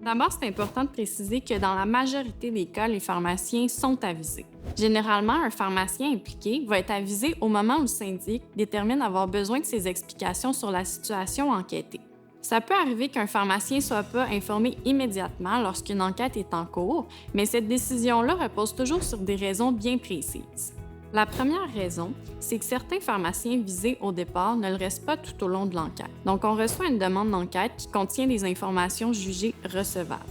D'abord, c'est important de préciser que dans la majorité des cas, les pharmaciens sont avisés. Généralement, un pharmacien impliqué va être avisé au moment où le syndic détermine avoir besoin de ses explications sur la situation enquêtée. Ça peut arriver qu'un pharmacien ne soit pas informé immédiatement lorsqu'une enquête est en cours, mais cette décision-là repose toujours sur des raisons bien précises. La première raison, c'est que certains pharmaciens visés au départ ne le restent pas tout au long de l'enquête. Donc, on reçoit une demande d'enquête qui contient des informations jugées recevables.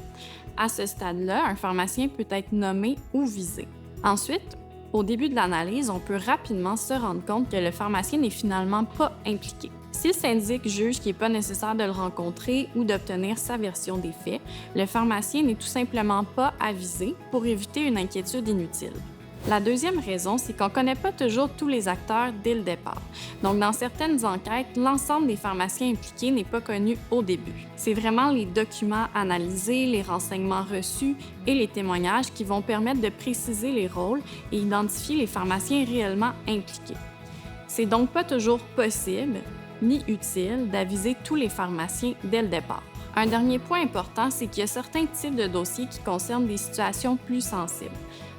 À ce stade-là, un pharmacien peut être nommé ou visé. Ensuite, au début de l'analyse, on peut rapidement se rendre compte que le pharmacien n'est finalement pas impliqué. Si le syndic juge qu'il n'est pas nécessaire de le rencontrer ou d'obtenir sa version des faits, le pharmacien n'est tout simplement pas avisé pour éviter une inquiétude inutile. La deuxième raison, c'est qu'on ne connaît pas toujours tous les acteurs dès le départ. Donc, dans certaines enquêtes, l'ensemble des pharmaciens impliqués n'est pas connu au début. C'est vraiment les documents analysés, les renseignements reçus et les témoignages qui vont permettre de préciser les rôles et identifier les pharmaciens réellement impliqués. C'est donc pas toujours possible ni utile d'aviser tous les pharmaciens dès le départ. Un dernier point important, c'est qu'il y a certains types de dossiers qui concernent des situations plus sensibles.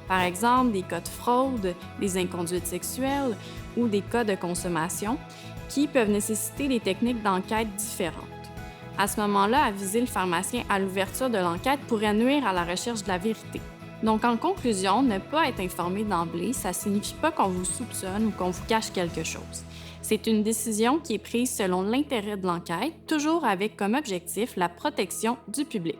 Par exemple, des cas de fraude, des inconduites sexuelles ou des cas de consommation qui peuvent nécessiter des techniques d'enquête différentes. À ce moment-là, aviser le pharmacien à l'ouverture de l'enquête pourrait nuire à la recherche de la vérité. Donc, en conclusion, ne pas être informé d'emblée, ça ne signifie pas qu'on vous soupçonne ou qu'on vous cache quelque chose. C'est une décision qui est prise selon l'intérêt de l'enquête, toujours avec comme objectif la protection du public.